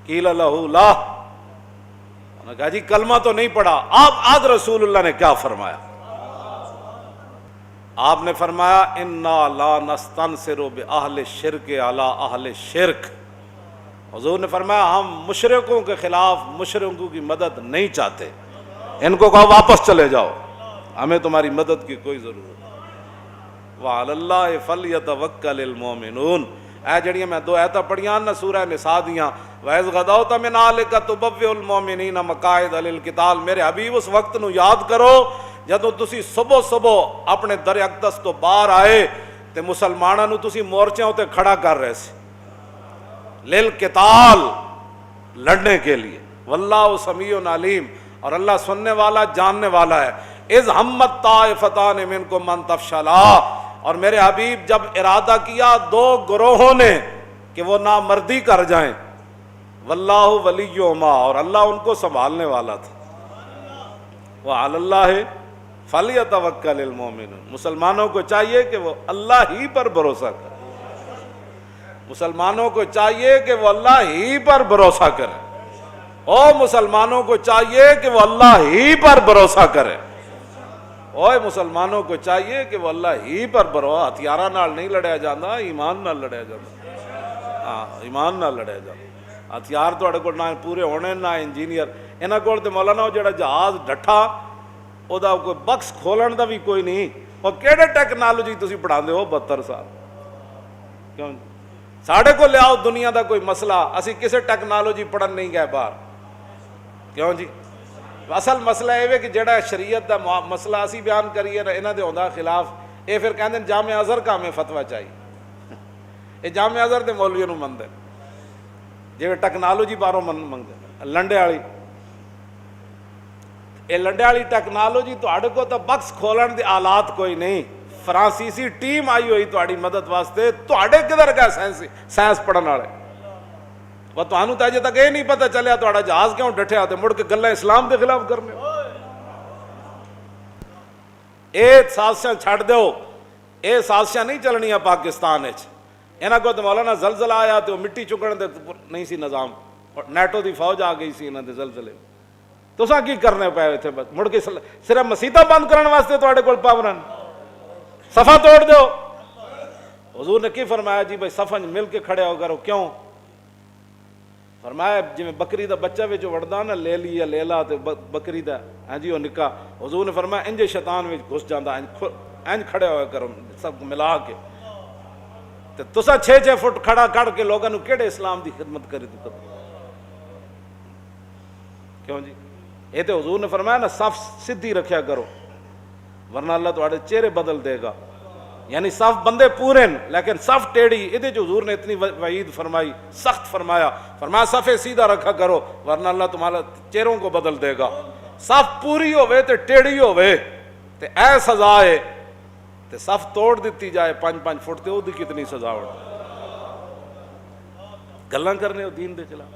قیل لہ لا، انہوں نے کہا جی کلمہ تو نہیں پڑھا۔ آج رسول اللہ نے کیا فرمایا؟ آپ نے فرمایا انا لا نستنصر باہل الشرک علی اہل الشرک، حضور نے فرمایا ہم مشرکوں کے خلاف مشرکوں کی مدد نہیں چاہتے، ان کو کہو واپس چلے جاؤ، ہمیں تمہاری مدد کی کوئی ضرورت نہیں۔ وعلی اللہ فلیتوکل المؤمنون، اے جڑیاں میں دو آیتاں پڑھیاں نا سورہ نساء دیاں، وَإِذْ غَدَوْتَ مِنْ أَهْلِكَ تُبَوِّئُ الْمُؤْمِنِينَ مَقَاعِدَ لِلْقِتَالِ، میرے حبیب اس وقت نو یاد کرو جدوں تسی صبح صبح اپنے در اقدس تو باہر آئے تے مسلماناں نو تسی مورچیاں تے کھڑا کر رہے سی للقتال، لڑنے کے لیے، واللہ سمیع علیم، اور اللہ سننے والا جاننے والا ہے۔ اذ ہمت طائفتان منکم ان تفشلا، اور میرے حبیب جب ارادہ کیا دو گروہوں نے کہ وہ نامردی کر جائیں، واللہ ولیہما، اور اللہ ان کو سنبھالنے والا تھا، وعلی اللہ فلیتوکل المؤمنون، مسلمانوں کو چاہیے کہ وہ اللہ ہی پر بھروسہ کرے، مسلمانوں کو چاہیے کہ وہ اللہ ہی پر بھروسہ کرے، او مسلمانوں کو چاہیے کہ وہ اللہ ہی پر بھروسہ کرے، اوے مسلمانوں کو چاہیے کہ وہ اللہ ہی پر بھروسہ، ہتھیاراں نال نہیں لڑیا جاتا، ایمان نال لڑیا جاتا، ہاں ایمان نال لڑیا جاتا۔ ہتھیار تواڈے کول نہ پورے ہونے نہ انجینئر، انہاں کول تے مولانا وہ جڑا جہاز ڈٹھا او دا کوئی بکس کھولن دا بھی کوئی نہیں، اور کیڑے ٹیکنالوجی تسی پڑھاندے ہو 72 سال، کیوں ساڑھے کو لے آؤ دنیا دا کوئی مسئلہ، اسی کسے ٹیکنالوجی پڑھن نہیں گئے باہر، کیوں جی؟ اصل مسئلہ یہ کہ جڑا شریعت دا مسئلہ اسی بیان کریے نا انہاں دے ہوندا خلاف، اے پھر کہندے جامع ازہر کا ہمیں فتویٰ چاہیے، اے جامع ازہر دے مولویوں نوں مندے جے ٹیکنالوجی باروں منگدے، لنڈے والی اے لنڈے والی ٹیکنالوجی تواڈے کو تو بکس کھولن دے آلات کوئی نہیں، فرانسیسی ٹیم آئی ہوئی تواڈی مدد واسطے، تواڈے کدھر گئے سائنس پڑھن والے؟ وہ تانوں تے اجے تک یہ نہیں پتہ چلیا تہاڈا جہاز کیوں ڈٹھیا تے مڑ کے گلاں اسلام دے خلاف کرنے، اے سازشاں چھڈ دیو، اے سازشاں نہیں چلنیاں پاکستان وچ، انہاں کو تے مولانا زلزلہ آیا تے مٹی چکن دے نہیں سی نظام، نیٹو دی فوج آ گئی سی انہاں دے زلزلے، تساں کی کرنے پے ایتھے بس مڑ کے صرف مسیتاں بند کرن واسطے تواڈے کول پاورن، صفا توڑ دیو۔ حضور نے کی فرمایا جی بھائی صفاں مل کے کھڑے ہو کرو، کیوں؟ فرمایا جی بکری دا بچہ وچ وڑدا نا لیلی یا لیلا تے بکری دا ہاں جی وہ نکاح، حضور نے فرمایا انج شیطان وچ گھس جاندا، انج کھڑے ہوئے کرو سب ملا کے، تے تساں 6 فٹ کھڑا کر کے لوگاں نوں کیڑے اسلام دی خدمت کری تو کیوں جی؟ یہ تے حضور نے فرمایا نا صف سدھی رکھیا کرو ورنہ اللہ تواڈے چہرے بدل دے گا، یعنی صف بندے پورے لیکن صف ٹیڑھی، یہ جو حضور نے اتنی وعید فرمائی، سخت فرمایا، فرمایا صف سیدھا رکھا کرو ورنہ اللہ تمہارا چہروں کو بدل دے گا، صف پوری ہوئے تے ٹیڑھی ہوئے تے اے سزا ہے، تے صف توڑ دیتی جائے 5-5 فٹ تے او دی کتنی سزا ہو، گلاں کرنے ہو دین دے خلاف،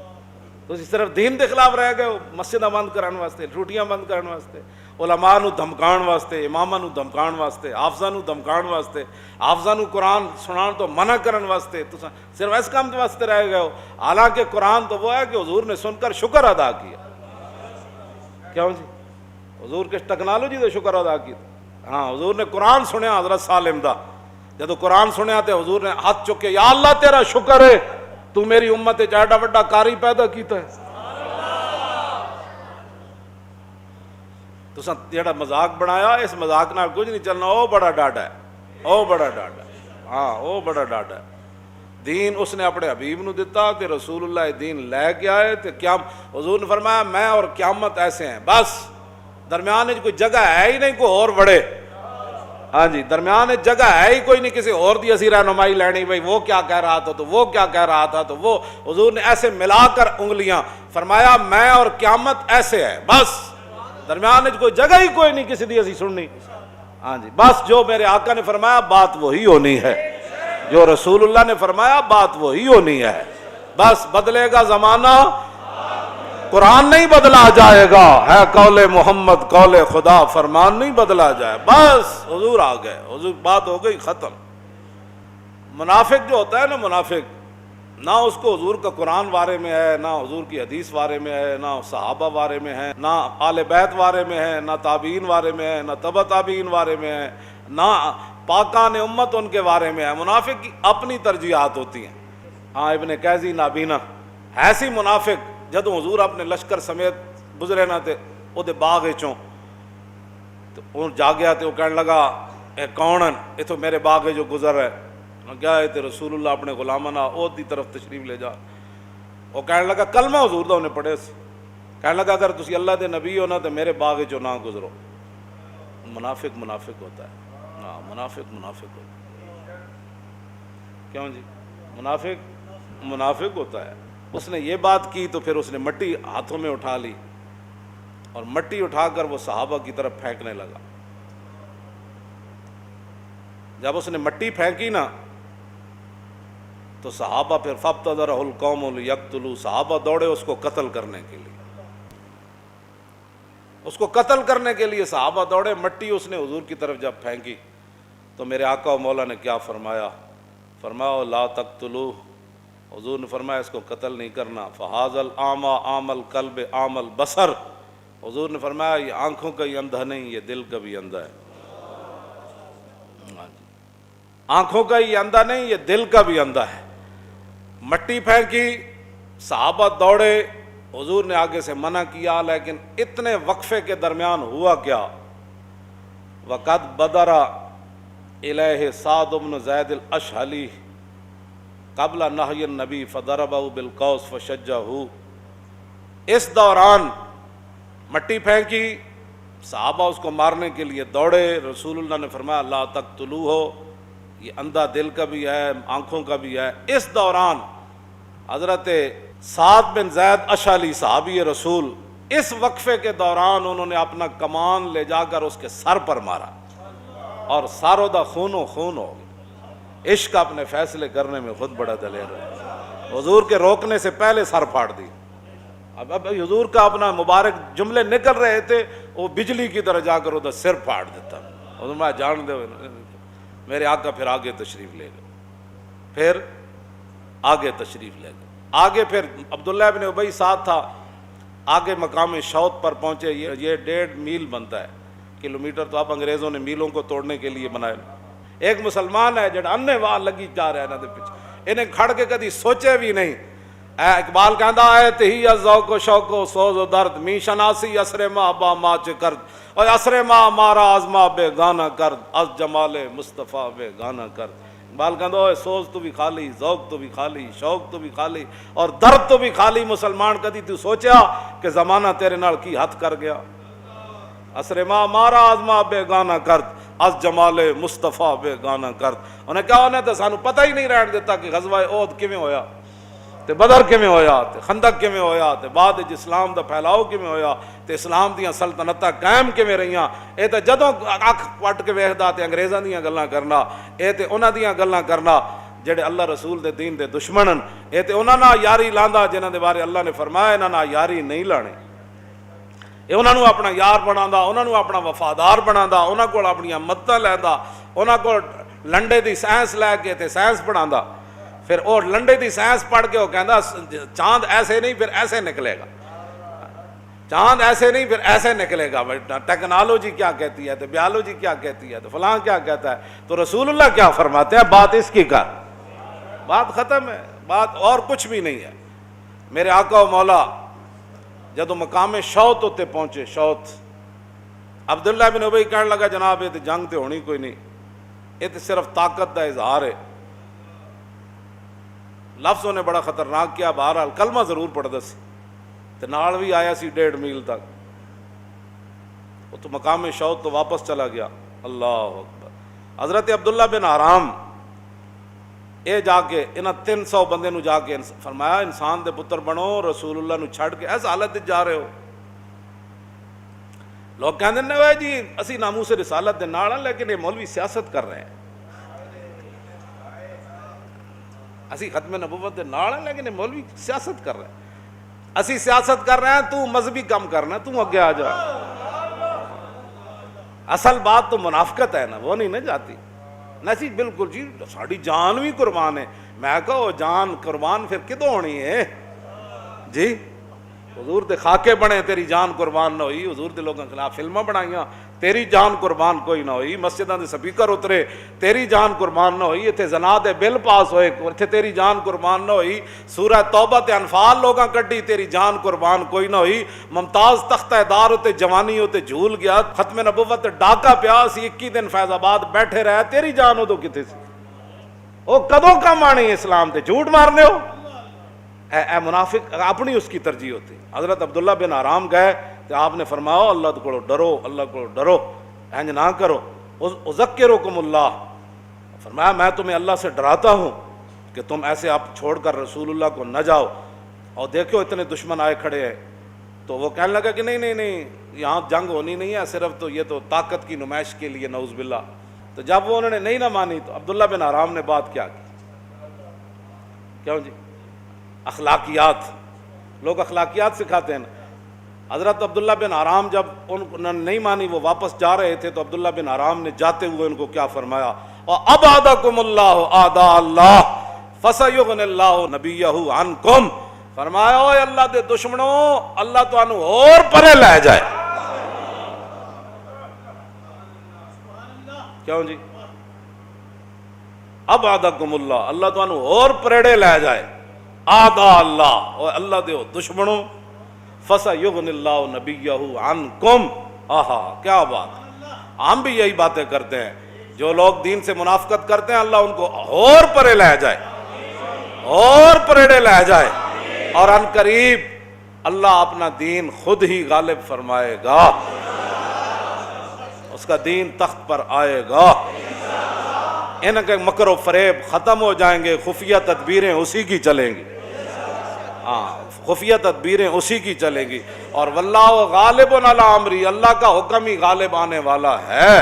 تسی صرف دین دے خلاف رہ گئے ہو، مسجداں بند کرن واسطے، روٹیاں بند کرن واسطے، علماء نو دھمکان واسطے، اماماں نو دھمکان واسطے، حافظاں نو دھمکان واسطے، حافظاں نو قرآن سنان تو منع کرن واسطے، تساں صرف اس کام واسطے رہ گئے ہو، حالانکہ قرآن تو وہ ہے کہ حضور نے سن کر شکر ادا کیا، کیوں جی؟ حضور کے ٹیکنالوجی دے شکر ادا کیا، ہاں حضور نے قرآن سنیا حضرت سالم دا، جدو قرآن سنیا تے حضور نے ہاتھ چکے یا اللہ تیرا شکر ہے تو میری امت وچ ایڈا وڈا قاری پیدا کیتا ہے، تساں جڑا مذاق بنایا اس مذاق نال کچھ نہیں چلنا، او بڑا ڈاڈا ہے، او بڑا ڈاڈا ہے، ہاں او بڑا ڈاڈا ہے، دین اس نے اپنے حبیب نو دیتا تے رسول اللہ دین لے کے آئے تے حضور نے فرمایا میں اور قیامت ایسے ہیں، بس درمیان وچ کوئی جگہ ہے ہی نہیں کوئی اور بڑے، ہاں جی درمیان وچ جگہ ہے ہی کوئی نہیں کسی اور دی اسی رہنمائی لینی، بھائی وہ کیا کہہ رہا تھا تو وہ کیا کہہ رہا تھا تو وہ، حضور نے ایسے ملا کر انگلیاں فرمایا میں اور قیامت ایسے ہے، بس درمیان وچ کوئی جگہ ہی کوئی نہیں کسی دی اسی سننی، ہاں جی بس جو میرے آقا نے فرمایا بات وہی ہونی ہے، جو رسول اللہ نے فرمایا بات وہی ہونی ہے، بس بدلے گا زمانہ قرآن نہیں بدلا جائے گا، ہے قول محمد قول خدا فرمان نہیں بدلا جائے، بس حضور آ گئے، حضور بات ہو گئی ختم۔ منافق جو ہوتا ہے نا، منافق نہ اس کو حضور کا قرآن بارے میں ہے، نہ حضور کی حدیث بارے میں ہے، نہ صحابہ بارے میں ہے، نہ آل بیت بارے میں ہے، نہ تابعین بارے میں ہے، نہ تبع تابعین بارے میں ہے، نہ پاکان امت ان کے بارے میں ہے۔ منافق کی اپنی ترجیحات ہوتی ہیں۔ ہاں ابن قیزی نابینا ایسی منافق جدوں حضور اپنے لشکر سمیت گزرے نہ تے وہ دے باغ چوں تو وہ جا گیا تے وہ کہنے لگا اے کون یہ تو میرے باغ جو گزر ہے، کیا ہے تے رسول اللہ اپنے غلاماں نال او دی طرف تشریف لے جا۔ وہ کہنے لگا کلمہ حضور دا انہیں پڑھے سی، کہنے لگا اگر تسی اللہ دے نبی ہو نا تے میرے باغ چوں نہ گزرو۔ منافق منافق ہوتا ہے، ہاں منافق منافق ہوتا ہے۔ کیوں جی؟ منافق منافق ہوتا ہے۔ اس نے یہ بات کی تو پھر اس نے مٹی ہاتھوں میں اٹھا لی اور مٹی اٹھا کر وہ صحابہ کی طرف پھینکنے لگا۔ جب اس نے مٹی پھینکی نا تو صحابہ پھر فابتدرہ القوم لیقتلوا، صحابہ دوڑے اس کو قتل کرنے کے لیے، اس کو قتل کرنے کے لیے صحابہ دوڑے۔ مٹی اس نے حضور کی طرف جب پھینکی تو میرے آقا و مولا نے کیا فرمایا؟ فرمایا لا تقتلوہ، حضور نے فرمایا اس کو قتل نہیں کرنا۔ فہذا الاعمی اعمی القلب اعمی البصر، حضور نے فرمایا یہ آنکھوں کا ہی اندھا نہیں، یہ دل کا بھی اندھا ہے۔ آنکھوں کا ہی اندھا نہیں، یہ دل کا بھی اندھا ہے۔ مٹی پھینکی، صحابہ دوڑے، حضور نے آگے سے منع کیا، لیکن اتنے وقفے کے درمیان ہوا کیا؟ وقد بدر الیہ سعد بن زید الاشہلی قبل نہی النبی فضربہ بالقوس فشجہ۔ اس دوران مٹی پھینکی، صحابہ اس کو مارنے کے لیے دوڑے، رسول اللہ نے فرمایا لا تقتلوہ، یہ اندھا دل کا بھی ہے، آنکھوں کا بھی ہے۔ اس دوران حضرت سعد بن زید اشعلی صحابی رسول اس وقفے کے دوران انہوں نے اپنا کمان لے جا کر اس کے سر پر مارا اور ساروں دا خون و خون ہو گیا۔ عشق اپنے فیصلے کرنے میں خود بڑا دلیر ہے، حضور کے روکنے سے پہلے سر پھاڑ دی۔ اب حضور کا اپنا مبارک جملے نکل رہے تھے، وہ بجلی کی طرح جا کر ادھر سر پھاڑ دیتا۔ حضور میں جان دے میرے آقا پھر آگے تشریف لے گئے، پھر آگے تشریف لے گئے۔ آگے پھر عبداللہ ابن ابی ساتھ تھا، آگے مقام شوط پر پہنچے۔ یہ 1.5 میل بنتا ہے، کلومیٹر تو اب انگریزوں نے میلوں کو توڑنے کے لیے بنائے۔ ایک مسلمان ہے جڑا انے واہ لگی جا رہا ہے انہاں دے پیچھے، انہیں کھڑ کے کدی سوچے بھی نہیں۔ اقبال کہندا ہے تہی ذوق و شوق و سوز و درد، می شناسی اسر ما با ما چ کرد، اور اسر ما مارا آزما بے گانا کرد، از جمال مصطفیٰ بے گانا کرد۔ اقبال کہندا ہے سوز تو بھی خالی، ذوق تو بھی خالی، شوق تو بھی خالی، اور درد تو بھی خالی۔ مسلمان کدی تو سوچیا کہ زمانہ تیرے نال کی حد کر گیا؟ اسر ما مارا آزما بے گانا کرد، از جمال مصطفیٰ بے گانا کرد۔ انہیں کہا انہیں تو سانو پتہ ہی نہیں رہن دیتا کہ غزوہ احد کیویں ہویا، تے بدر کیویں ہویا، تے خندق کیویں ہویا، تے بعد وچ اسلام دا پھیلاؤ کیویں ہویا، تے اسلام دیاں سلطنتاں قائم کیویں رہیاں۔ اے تے جدوں اکھ پٹ کے ویکھدا تے انگریزاں دیاں گلاں کرنا، اے تے انہاں دیاں گلاں کرنا جڑے اللہ رسول دے دین دے دشمنن، اے تے انہاں نال یاری لاندا جنہاں دے بارے اللہ نے فرمایا انہاں نال یاری نہیں لانی۔ اے انہاں نوں اپنا یار بناوندا، انہاں نوں اپنا وفادار بناوندا، انہاں کول اپنیاں مدداں لیندا، انہاں کول لنڈے دی سائنس لے کے تے سائنس پڑھاندا۔ پھر وہ لنڈے دی سائنس پڑھ کے وہ کہندا چاند ایسے نہیں پھر ایسے نکلے گا، چاند ایسے نہیں پھر ایسے نکلے گا۔ ٹیکنالوجی کیا کہتی ہے، تو بیالوجی کیا کہتی ہے، تو فلاں کیا کہتا ہے، تو رسول اللہ کیا فرماتے ہیں؟ بات اس کی کر، بات ختم ہے، بات اور کچھ بھی نہیں ہے۔ میرے آقا و مولا جدو مقام شوط ہوتے پہنچے، شوط، عبداللہ بن ابی کہنے لگا جناب یہ تو جنگ تے ہونی کوئی نہیں، یہ تو صرف طاقت دا اظہار ہے۔ لفظوں نے بڑا خطرناک کیا، بہرحال کلمہ ضرور پڑھدا سی تے نال بھی آیا سی 1.5 میل تک۔ وہ تو مقام شوط تو واپس چلا گیا۔ اللہ اکبر۔ حضرت عبداللہ بن حرام اے جا کے انہاں 300 بندے نو جا کے فرمایا انسان دے پتر بنو، رسول اللہ نو چھڑ کے ایس حالت جا رہے ہو۔ لوگ کہندے نے وہ جی اسی ناموس رسالت دے نال ہیں، لیکن یہ مولوی سیاست کر رہے ہیں۔ اسی ختم نبوت دے نال ہیں لیکن یہ مولوی سیاست کر رہے ہیں۔ اسی سیاست کر رہے ہیں، تو مذہبی کام کرنا، تو اگے آ جا۔ اصل بات تو منافقت ہے نا، وہ نہیں نہ جاتی۔ نہ سی بالکل جی ساری جان بھی قربان ہے. میں کہو جان قربان پھر کدوں ہونی ہے جی؟ حضور دے خاکے بنے تیری جان قربان نہ ہوئی. حضور دے لوگوں کے خلاف فلمیں بنائیاں تیری جان قربان کوئی نہ ہوئی. مسجداں دے سپیکر اترے تیری جان قربان نہ ہوئی. اتنے زنا دے بل پاس ہوئے اتنے تیری جان قربان نہ ہوئی. سورہ توبہ تے انفال لوگاں کڈی تیری جان قربان کوئی نہ ہوئی. ممتاز تختہ دار ہوتے جوانی ہوتے جھول گیا. ختم نبوت ڈاکا پیا سی 21 دن فیض آباد بیٹھے رہے تیری جان ادو کتے سی؟ وہ کدوں کم آنی اسلام تے جھوٹ مارنے ہو. اے منافق اپنی اس کی ترجیح ہوتی. حضرت عبداللہ بن حرام گئے تو آپ نے فرمایا اللہ کو ڈرو اللہ کو ڈرو انج نہ کرو. اذکرکم اللہ فرمایا میں تمہیں اللہ سے ڈراتا ہوں کہ تم ایسے آپ چھوڑ کر رسول اللہ کو نہ جاؤ. اور دیکھو اتنے دشمن آئے کھڑے ہیں. تو وہ کہنے لگا کہ نہیں یہاں جنگ ہونی نہیں ہے صرف تو یہ تو طاقت کی نمائش کے لیے نعوذ باللہ. تو جب وہ انہوں نے نہیں نہ مانی تو عبداللہ بن حرام نے بات کیا کی؟ کیوں جی؟ اخلاقیات. لوگ اخلاقیات سکھاتے ہیں. حضرت عبداللہ بن حرام جب انہوں نے نہیں مانی وہ واپس جا رہے تھے تو عبداللہ بن حرام نے جاتے ہوئے ان کو کیا فرمایا؟ وَأَبْعَدَكُمُ اللَّهُ أَعْدَاءَ اللَّهِ فَسَيُغْنِ اللَّهُ نَبِيَّهُ عَنْكُمْ. فرمایا اوے اللہ دے دشمنوں اللہ تانوں اور پرے لے جائے. کیوں جی؟ ابعدکم اللہ اللہ تانوں اور پریڑے لے جائے. آدھا اللہ اور اللہ دے دشمنوں فَسَيُغْنِ اللَّهُ نَبِيَّهُ عَنْكُمْ. آہا کیا بات. ہم بھی یہی باتیں کرتے ہیں. جو لوگ دین سے منافقت کرتے ہیں اللہ ان کو اور پرے لے جائے اور پریڑے لے جائے. اور ان قریب اللہ اپنا دین خود ہی غالب فرمائے گا. اس کا دین تخت پر آئے گا. ان کے مکر و فریب ختم ہو جائیں گے. خفیہ تدبیریں اسی کی چلیں گی. ہاں خفیہ تدبیریں اسی کی چلیں گی. اور واللہ غالب علی امری اللہ کا حکم ہی غالب آنے والا ہے.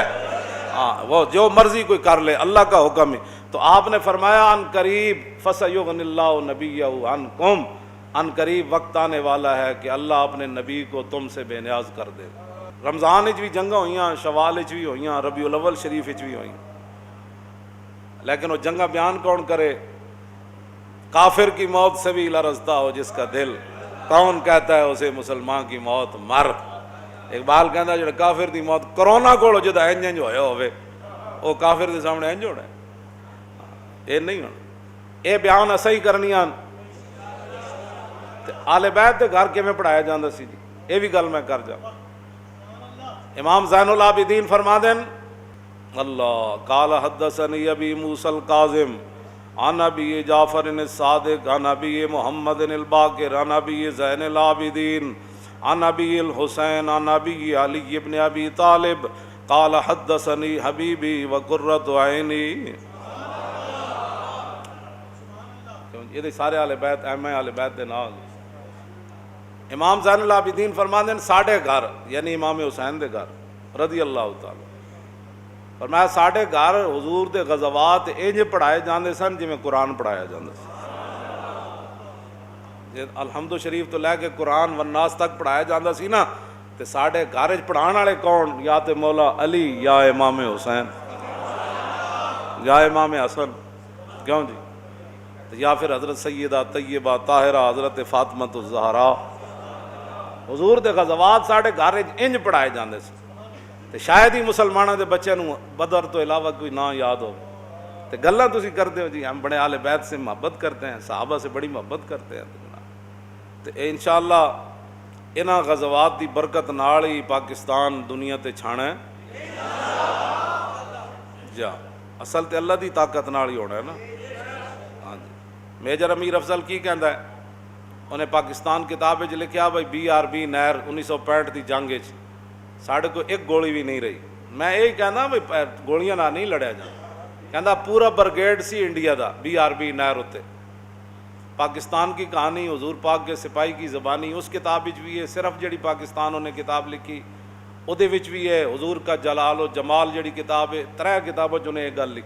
ہاں وہ جو مرضی کوئی کر لے اللہ کا حکم ہی. تو آپ نے فرمایا ان قریب فَسَيُغْنِ اللَّهُ نَبِيَّهُ عَنْكُمْ. ان قریب وقت آنے والا ہے کہ اللہ اپنے نبی کو تم سے بے نیاز کر دے. رمضان وچ بھی جنگاں ہوئیاں شوال وچ بھی ہوئیاں ربیع الاول شریف وچ بھی ہوئیاں. لیکن وہ جنگاں بیان کون کرے؟ کافر کی موت سے بھی لرزتا ہو جس کا دل کون کہتا ہے اسے مسلمان کی موت مر. اقبال کہندا جڑا کافر دی موت کرونا کول جدا انج ہویا ہوئے وہ کافر دے سامنے انج ہونا اے نہیں ہونا. اے بیان اساں ہی کرنیاں. آل بیت دے گھر کیویں پڑھایا جاندا سی جی اے بھی گل میں کر جا. امام زین العابدین فرما دیں اللہ قال حدثنی ابی موسیٰ الکاظم عن ابی جعفر الصادق عن ابی محمد الباقر عن ابی زین العابدین عن ابی الحسین عن ابی علی ابن ابی طالب قال حدثنی حبیبی وقرۃ عینی. یہ سارے اہل بیت اہم اہل بیت دے نال. امام زین العابدین فرماندے ہیں ساڈے گھر یعنی امام حسین دے گھر رضی اللہ تعالی فرمایا ساڈے گھر حضور دے غزوات انج پڑھائے جاندے سن جویں قرآن پڑھایا جاندا سی. جے الحمد شریف تو لے کے قرآن والناس تک پڑھایا جاندا سی نا تے ساڈے گھر وچ پڑھان والے کون؟ یا تے مولا علی یا امام حسین یا امام حسن. کیوں جی؟ یا پھر حضرت سیدہ طیبہ طاہرہ حضرت فاطمہ الزہرا. حضور دے غزوات ساڈے گھر انج پڑھائے جاندے سی. تے شاید ہی مسلمانوں دے بچے نو بدر تو علاوہ کوئی نہ یاد ہو. تے گلاں تسی کرتے ہو جی ہم بڑے اہل بیت سے محبت کرتے ہیں صحابہ سے بڑی محبت کرتے ہیں. تے انشاءاللہ انہاں غزوات دی برکت نال ہی پاکستان دنیا تے چھانا ہے. جا اصل تے اللہ دی طاقت نال ہی ہونا ہے نا. ہاں جی میجر امیر افضل کی کہندا ہے انہیں پاکستان کتاب وچ لکھیا بھائی BRB نہر 1965 دی جنگ وچ ساڈے کو ایک گولی بھی نہیں رہی. میں یہی کہنا بھائی گولیاں نہ نہیں لڑیا جانا. کہندا پورا برگیڈ سی انڈیا دا BRB نہر ہوتے. پاکستان کی کہانی حضور پاک کے سپاہی کی زبانی اس کتاب وچ بھی ہے. صرف جڑی پاکستان انہیں کتاب لکھی اودے وچ بھی ہے. حضور کا جلال و جمال جڑی کتاب ہے 3 کتابوں انہیں ایک گل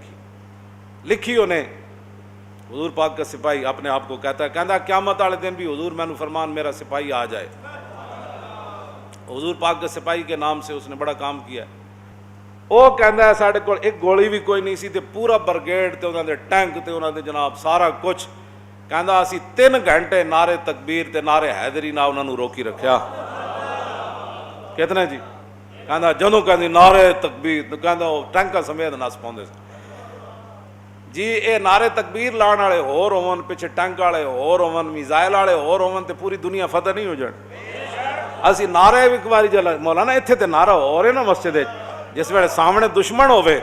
لکھی انہیں. حضور پاک کا سپاہی اپنے آپ کو کہتا ہے کہندا قیامت والے دن بھی حضور مینوں فرمان میرا سپاہی آ جائے. حضور پاک کے سپاہی کے نام سے اس نے بڑا کام کیا ہے. ਉਹ ਕਹਿੰਦਾ ਸਾਡੇ ਕੋਲ ਇੱਕ ਗੋਲੀ ਵੀ ਕੋਈ ਨਹੀਂ ਸੀ ਤੇ ਪੂਰਾ ਬਰਗੇਡ ਤੇ ਉਹਨਾਂ ਦੇ ਟੈਂਕ ਤੇ ਉਹਨਾਂ ਦੇ ਜਨਾਬ ਸਾਰਾ ਕੁਝ, ਕਹਿੰਦਾ ਅਸੀਂ 3 ਘੰਟੇ ਨਾਰੇ ਤਕਬੀਰ ਤੇ ਨਾਰੇ ਹੈਦਰੀ ਨਾਲ ਉਹਨਾਂ ਨੂੰ ਰੋਕੀ ਰੱਖਿਆ। ਕਿਤਨੇ ਜੀ? ਕਹਿੰਦਾ ਜਦੋਂ ਕਹਿੰਦੀ ਨਾਰੇ ਤਕਬੀਰ, ਕਹਿੰਦਾ ਉਹ ਟੈਂਕਾਂ ਸਮੇਤ ਨੱਸ ਪਾਉਂਦੇ ਸੀ ਜੀ। ਇਹ ਨਾਰੇ ਤਕਬੀਰ ਲਾਉਣ ਵਾਲੇ ਹੋਰ ਹੋਵਨ, ਪਿੱਛੇ ਟੈਂਕ ਵਾਲੇ ਹੋਰ ਹੋਵਨ, ਮਿਜ਼ਾਈਲ ਵਾਲੇ ਹੋਰ ਹੋਵਨ, ਤੇ ਪੂਰੀ ਦੁਨੀਆ ਫਤਿਹ ਨਹੀਂ ਹੋ ਜਾਣੀ। ਅਸੀਂ ਨਾਰੇ ਵੀ ਇੱਕ ਵਾਰੀ ਜਲਾ ਮੌਲਾਨਾ ਇੱਥੇ ਤੇ ਨਾਰਾ ਹੋ ਰਿਹਾ ਨਾ ਮਸਜਿਦ ਵਿੱਚ, ਜਿਸ ਵੇਲੇ ਸਾਹਮਣੇ ਦੁਸ਼ਮਣ ਹੋਵੇ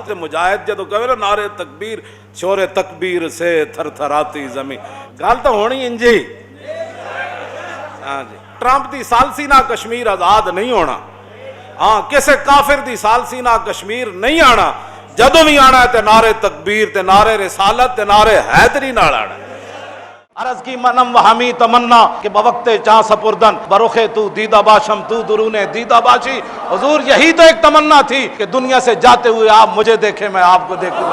ਤੇ ਮੁਜਾਹਿਦ ਜਦੋਂ ਕਹੇ ਨਾ ਨਾਰੇ ਤਕਬੀਰ, ਸ਼ੋਰੇ ਤਕਬੀਰ ਸੇ ਥਰ ਥਰਾਤੀ ਜ਼ਮੀਨ, ਗੱਲ ਤਾਂ ਹੋਣੀ ਇੰਜੀ। ਹਾਂ ਜੀ, ਟਰੰਪ ਦੀ ਸਾਲਸੀ ਨਾਲ ਕਸ਼ਮੀਰ ਆਜ਼ਾਦ ਨਹੀਂ ਹੋਣਾ। ਹਾਂ, ਕਿਸੇ ਕਾਫਿਰ ਦੀ ਸਾਲਸੀ ਨਾਲ ਕਸ਼ਮੀਰ ਨਹੀਂ ਆਣਾ। ਜਦੋਂ ਵੀ ਆਣਾ ਤੇ ਨਾਰੇ ਤਕبیر تے نعرے رسالت تے نعرے حیدری نال آنا۔ عرض کی منم و ہمی تمنا کہ بوقت چاں سپردن برخے تو دیدہ باشم تو درونے دیدہ باشی۔ حضور یہی تو ایک تمنا تھی کہ دنیا سے جاتے ہوئے آپ مجھے دیکھیں، میں آپ کو دیکھوں۔